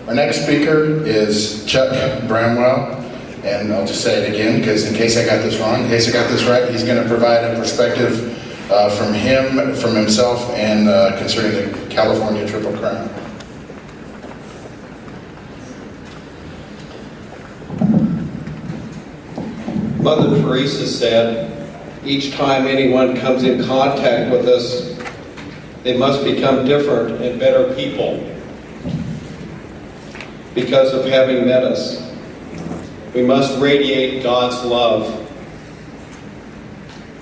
Our next speaker is Chuck Bromwell, and I'll just say it again because in case I got this wrong, in case I got this right, he's going to provide a perspective from himself, and concerning the California Triple Crown. Mother Teresa said, each time anyone comes in contact with us, they must become different and better people because of having met us. We must radiate God's love.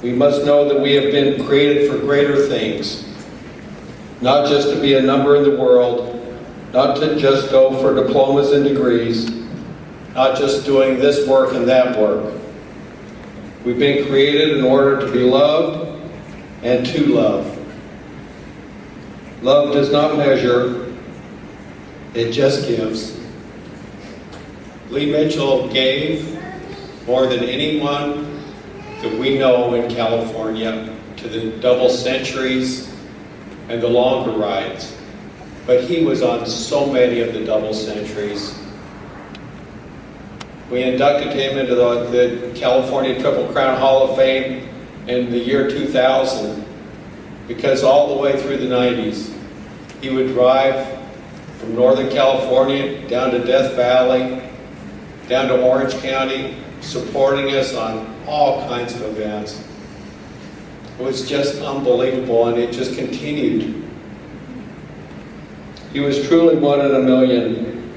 We must know that we have been created for greater things, not just to be a number in the world, not to just go for diplomas and degrees, not just doing this work and that work. We've been created in order to be loved and to love. Love does not measure, it just gives. Lee Mitchell gave more than anyone that we know in California to the double centuries and the longer rides. But he was on so many of the double centuries. We inducted him into the California Triple Crown Hall of Fame in the year 2000 because all the way through the 90s, he would drive from Northern California down to Death Valley, down to Orange County, supporting us on all kinds of events. It was just unbelievable, and it just continued. He was truly one in a million.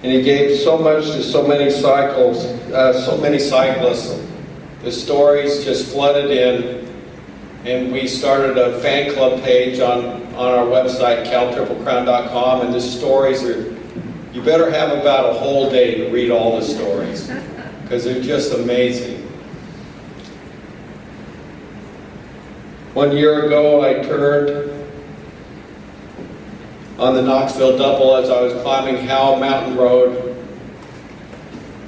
And he gave so much to so many cyclists. The stories just flooded in, and we started a fan club page on our website, caltriplecrown.com, and the stories are, you better have about a whole day to read all the stories, because they're just amazing. 1 year ago, I turned on the Knoxville Double as I was climbing Howell Mountain Road,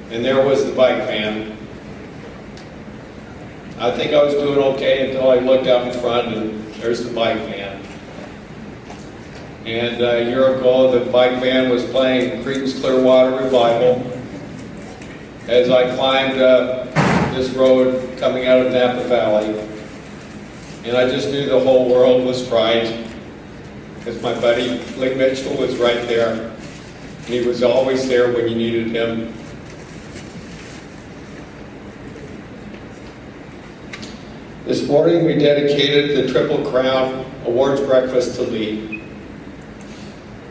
and there was the bike van. I think I was doing okay until I looked out in front, and there's the bike van. And a year ago, the bike van was playing Creedence Clearwater Revival as I climbed this road coming out of Napa Valley. And I just knew the whole world was right, because my buddy Lee Mitchell was right there, and he was always there when you needed him. This morning we dedicated the Triple Crown Awards breakfast to Lee.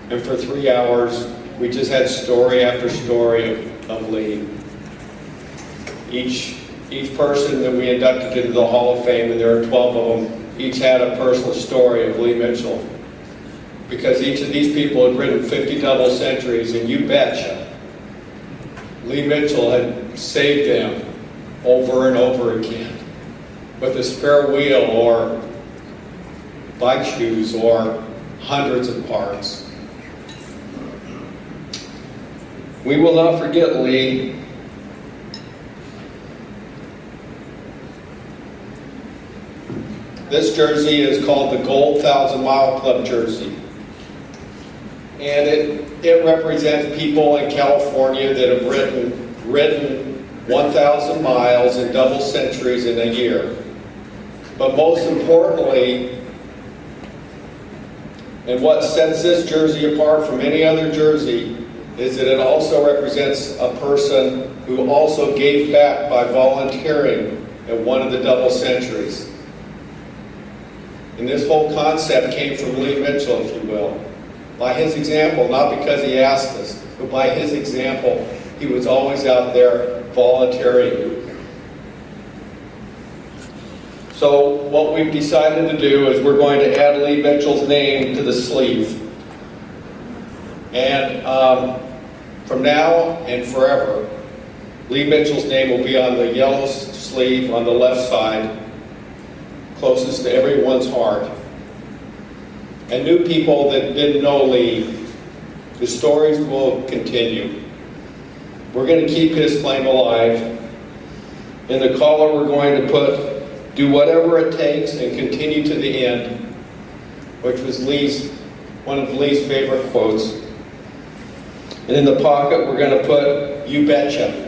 And for 3 hours, we just had story after story of Lee. Each person that we inducted into the Hall of Fame, and there are 12 of them, each had a personal story of Lee Mitchell. Because each of these people had ridden 50 double centuries, and you betcha, Lee Mitchell had saved them over and over again with a spare wheel or bike shoes or hundreds of parts. We will not forget Lee. This jersey is called the Gold 1,000 Mile Club jersey. And it represents people in California that have ridden 1,000 miles in double centuries in a year. But most importantly, and what sets this jersey apart from any other jersey, is that it also represents a person who also gave back by volunteering at one of the double centuries. And this whole concept came from Lee Mitchell, if you will. By his example, not because he asked us, but by his example, he was always out there volunteering. So what we've decided to do is we're going to add Lee Mitchell's name to the sleeve. And from now and forever, Lee Mitchell's name will be on the yellow sleeve on the left side, closest to everyone's heart. And new people that didn't know Lee, the stories will continue. We're going to keep his flame alive. In the collar, we're going to put, do whatever it takes and continue to the end, which was one of Lee's favorite quotes. And in the pocket, we're going to put "You Betcha."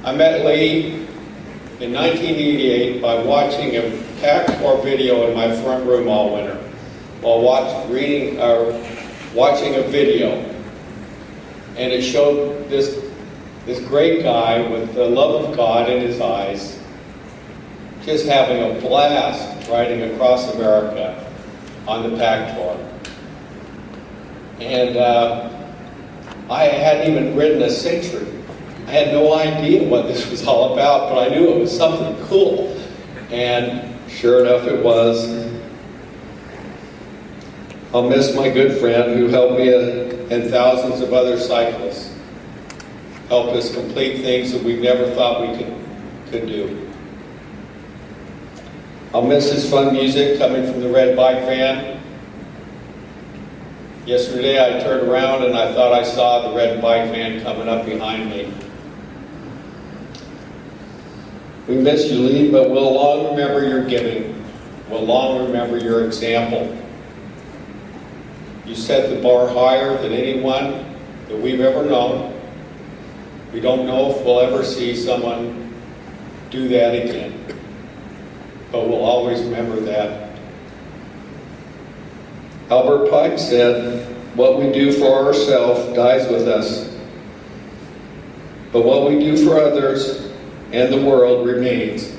I met Lee in 1988 by watching a packed-core video in my front room all winter, while watching a video, and it showed this great guy with the love of God in his eyes, just having a blast riding across America on the pack tour. And I hadn't even ridden a century. I had no idea what this was all about, but I knew it was something cool. And sure enough, it was. I'll miss my good friend who helped me and thousands of other cyclists help us complete things that we never thought we could do. I'll miss his fun music coming from the red bike van. Yesterday I turned around and I thought I saw the red bike van coming up behind me. We miss you, Lee, but we'll long remember your giving. We'll long remember your example. You set the bar higher than anyone that we've ever known. We don't know if we'll ever see someone do that again, but we'll always remember that. Albert Pike said, "What we do for ourselves dies with us, but what we do for others and the world remains,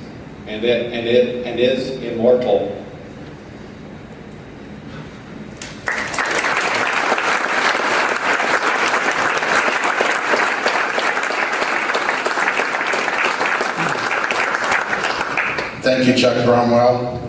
and is immortal." Thank you, Chuck Bromwell.